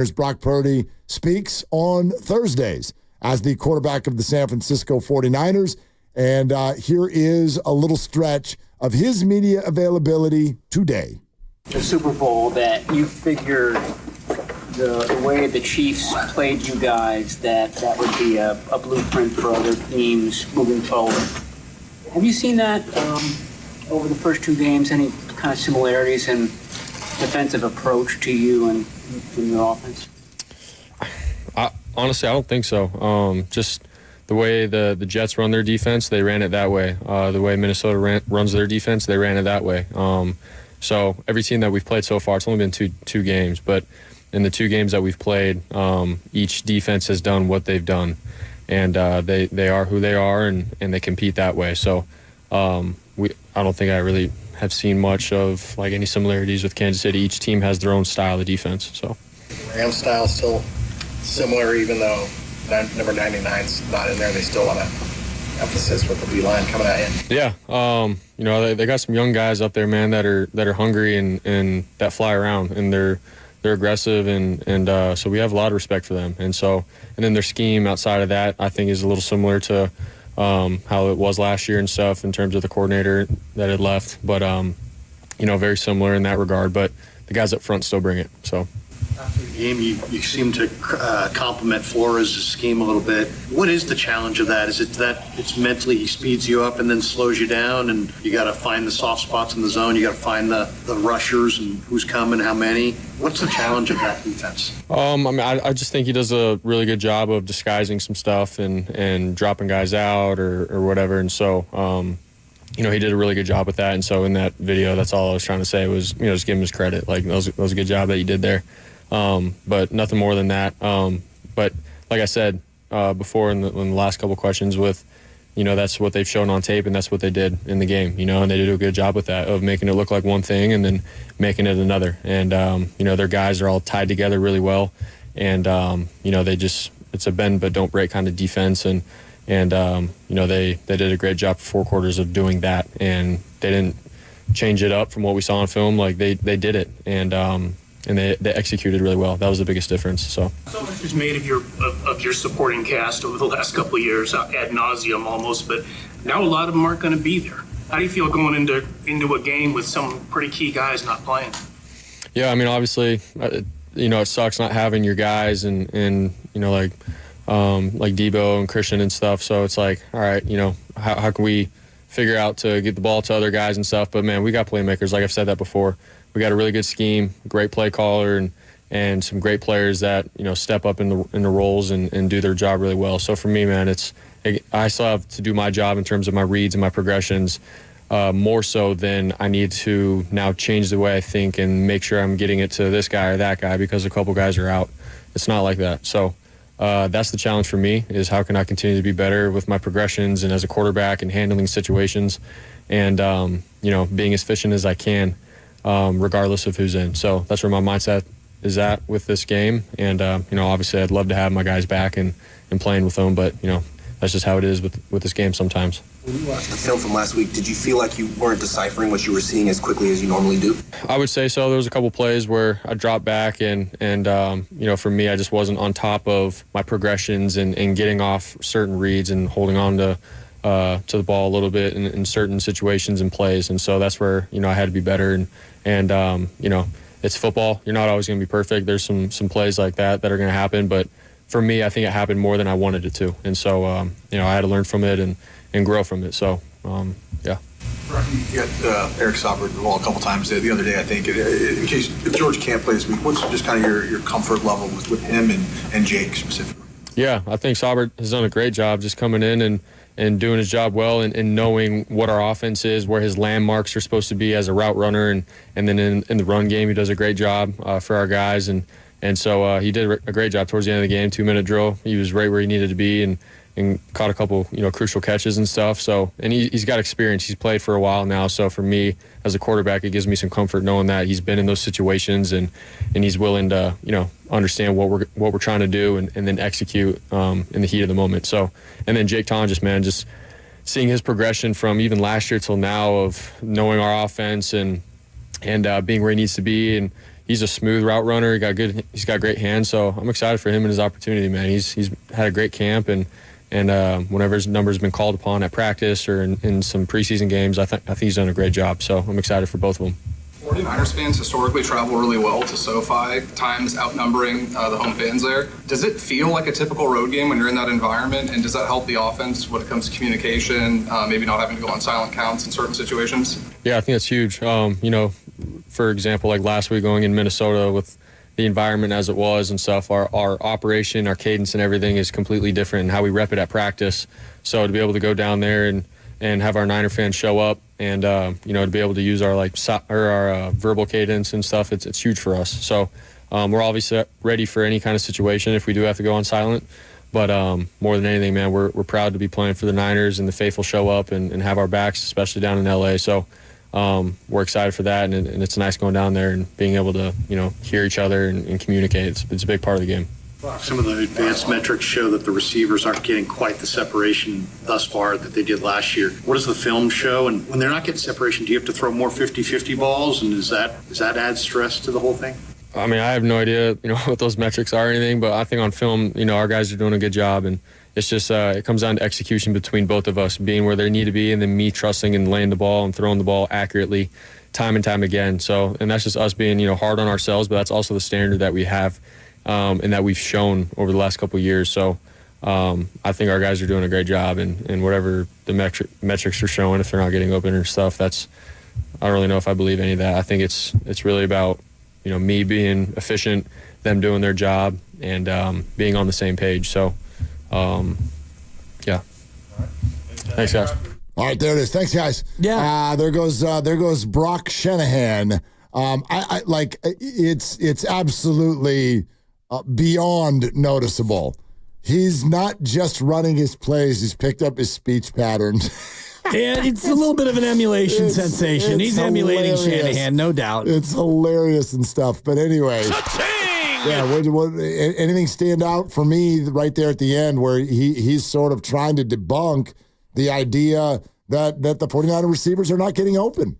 Here's Brock Purdy speaks on Thursdays as the quarterback of the San Francisco 49ers. And here is a little stretch of his media availability today. The Super Bowl, that you figured the way the Chiefs played you guys, that would be a blueprint for other teams moving forward. Have you seen that over the first two games? Any kind of similarities in defensive approach to you and your offense? Honestly, I don't think so. Just the way the Jets run their defense, they ran it that way. The way Minnesota runs their defense, they ran it that way. So every team that we've played so far, it's only been two games, but in the two games that we've played, each defense has done what they've done, and they are who they are, and they compete that way. So I don't think I really have seen much of like any similarities with Kansas City. Each team has their own style of defense. So Rams style still similar, even though number 99's not in there. They still want to emphasis with the D-line coming at you. Yeah, they got some young guys up there, man, that are hungry and that fly around, and they're aggressive, and so we have a lot of respect for them. And then their scheme outside of that, I think, is a little similar to how it was last year and stuff in terms of the coordinator that had left, but very similar in that regard. But the guys up front still bring it. So. After the game, you seem to compliment Flores' scheme a little bit. What is the challenge of that? Is it that it's mentally he speeds you up and then slows you down, and you got to find the soft spots in the zone, you got to find the rushers and who's coming, how many? What's the challenge of that defense? I just think he does a really good job of disguising some stuff and dropping guys out or whatever. And so, he did a really good job with that. And so in that video, that's all I was trying to say was, just give him his credit. Like, that was a good job that you did there. But nothing more than that. But like I said before in the last couple questions, with that's what they've shown on tape, and that's what they did in the game. And they did a good job with that, of making it look like one thing and then making it another. And their guys are all tied together really well, and it's a bend but don't break kind of defense, and they did a great job for 4 quarters of doing that, and they didn't change it up from what we saw on film. Like they did it, and they executed really well. That was the biggest difference. So much is made of your supporting cast over the last couple of years, ad nauseum almost, but now a lot of them aren't going to be there. How do you feel going into a game with some pretty key guys not playing? Yeah, obviously, it sucks not having your guys and like Debo and Christian and stuff. So it's like, all right, how can we figure out to get the ball to other guys and stuff? But man, we got playmakers. Like I've said that before. We got a really good scheme, great play caller, and some great players that step up in the roles and do their job really well. So for me, man, I still have to do my job in terms of my reads and my progressions, more so than I need to now change the way I think and make sure I'm getting it to this guy or that guy because a couple guys are out. It's not like that. So that's the challenge for me, is how can I continue to be better with my progressions and as a quarterback and handling situations, and being as efficient as I can. Regardless of who's in. So that's where my mindset is at with this game. And, obviously I'd love to have my guys back and playing with them, but, that's just how it is with this game sometimes. When you watched the film from last week, did you feel like you weren't deciphering what you were seeing as quickly as you normally do? I would say so. There was a couple plays where I dropped back and for me, I just wasn't on top of my progressions and getting off certain reads and holding on to the ball a little bit in certain situations and plays. And so that's where, I had to be better. And it's football. You're not always going to be perfect. There's some plays like that are going to happen. But for me, I think it happened more than I wanted it to. And so, I had to learn from it and grow from it. So, yeah. You got Eric Sauber the ball a couple times the other day, I think. In case if George can't play this week, what's just kind of your comfort level with him and Jake specifically? Yeah, I think Sauber has done a great job just coming in and doing his job well and knowing what our offense is, where his landmarks are supposed to be as a route runner. And then in the run game, he does a great job for our guys. And so he did a great job towards the end of the game, 2-minute drill. He was right where he needed to be and caught a couple, crucial catches and stuff. So, and he's got experience. He's played for a while now. So for me as a quarterback, it gives me some comfort knowing that he's been in those situations and he's willing to, understand what we're trying to do and then execute in the heat of the moment. So, and then Jake Tonjes, man, just seeing his progression from even last year till now of knowing our offense and being where he needs to be and, he's a smooth route runner. He's got great hands. So I'm excited for him and his opportunity, man. He's had a great camp, and whenever his number's been called upon at practice or in some preseason games, I think he's done a great job. So I'm excited for both of them. 49ers fans historically travel really well to SoFi, times outnumbering the home fans there. Does it feel like a typical road game when you're in that environment, and does that help the offense when it comes to communication, maybe not having to go on silent counts in certain situations? Yeah, I think that's huge. For example, like last week going in Minnesota with the environment as it was and stuff, our operation, our cadence and everything is completely different, and how we rep it at practice. So to be able to go down there and have our Niner fans show up and, to be able to use our verbal cadence and stuff, it's huge for us. So we're obviously ready for any kind of situation if we do have to go on silent. But more than anything, man, we're proud to be playing for the Niners, and the faithful show up and have our backs, especially down in L.A. So we're excited for that, and it's nice going down there and being able to, hear each other and communicate. It's a big part of the game. Some of the advanced metrics show that the receivers aren't getting quite the separation thus far that they did last year. What does the film show? And when they're not getting separation, do you have to throw more 50-50 balls? And does that add stress to the whole thing? I mean, I have no idea, what those metrics are or anything, but I think on film, our guys are doing a good job, and it's just it comes down to execution between both of us, being where they need to be, and then me trusting and laying the ball and throwing the ball accurately time and time again. So, and that's just us being, hard on ourselves, but that's also the standard that we have. And that we've shown over the last couple of years. So I think our guys are doing a great job, and whatever the metrics are showing, if they're not getting open or stuff, I don't really know if I believe any of that. I think it's really about, me being efficient, them doing their job, and being on the same page. So, yeah. Thanks, guys. All right, there it is. Thanks, guys. Yeah. There goes Brock Shanahan. It's absolutely beyond noticeable. He's not just running his plays; he's picked up his speech patterns. Yeah, it's a little bit of an emulation sensation. He's emulating Shanahan, no doubt. It's hilarious and stuff. But anyway, yeah. Anything stand out for me right there at the end where he's sort of trying to debunk the idea that the 49er receivers are not getting open.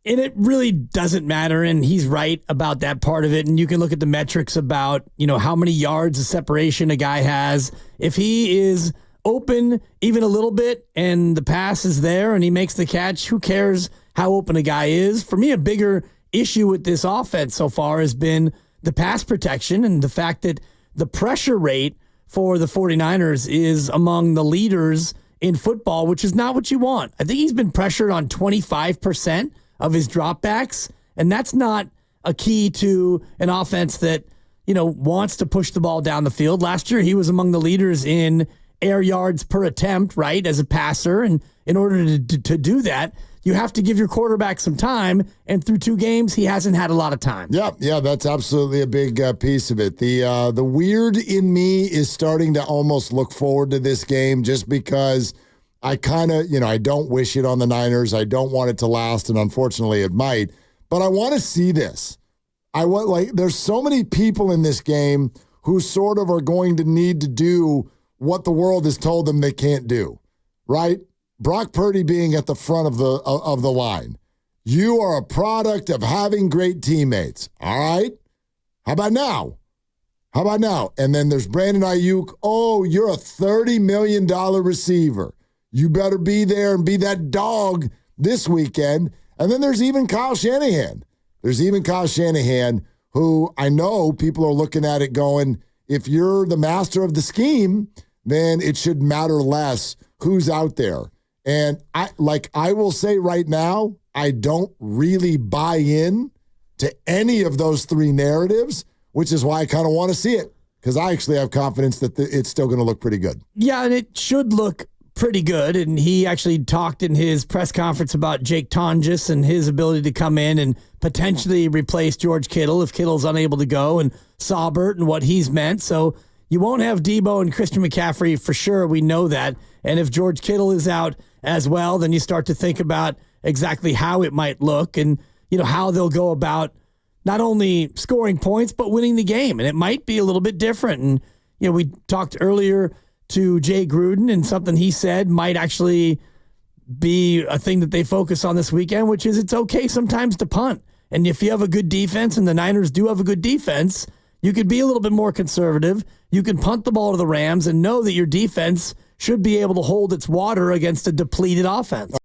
And it really doesn't matter, and he's right about that part of it. And you can look at the metrics about, how many yards of separation a guy has. If he is open even a little bit and the pass is there and he makes the catch, who cares how open a guy is? For me, a bigger issue with this offense so far has been the pass protection and the fact that the pressure rate for the 49ers is among the leaders in football, which is not what you want. I think he's been pressured on 25% of his dropbacks, and that's not a key to an offense that, wants to push the ball down the field. Last year, he was among the leaders in air yards per attempt, right, as a passer, and in order to do that, you have to give your quarterback some time, and through 2 games, he hasn't had a lot of time. Yeah, that's absolutely a big piece of it. The weird in me is starting to almost look forward to this game just because I kind of, I don't wish it on the Niners. I don't want it to last, and unfortunately it might. But I want to see this. There's so many people in this game who sort of are going to need to do what the world has told them they can't do, right? Brock Purdy being at the front of the line. You are a product of having great teammates, all right? How about now? And then there's Brandon Ayuk. Oh, you're a $30 million receiver. You better be there and be that dog this weekend. And then there's even Kyle Shanahan. Who I know people are looking at it going, if you're the master of the scheme, then it should matter less who's out there. And I will say right now, I don't really buy in to any of those 3 narratives, which is why I kind of want to see it, because I actually have confidence that it's still going to look pretty good. Yeah, and it should look pretty good. And he actually talked in his press conference about Jake Tonjes and his ability to come in and potentially replace George Kittle if Kittle's unable to go, and Saubert and what he's meant. So you won't have Debo and Christian McCaffrey for sure. We know that. And if George Kittle is out as well, then you start to think about exactly how it might look and, how they'll go about not only scoring points, but winning the game. And it might be a little bit different. And, we talked earlier to Jay Gruden, and something he said might actually be a thing that they focus on this weekend, which is it's okay sometimes to punt. And if you have a good defense, and the Niners do have a good defense, you could be a little bit more conservative. You can punt the ball to the Rams and know that your defense should be able to hold its water against a depleted offense.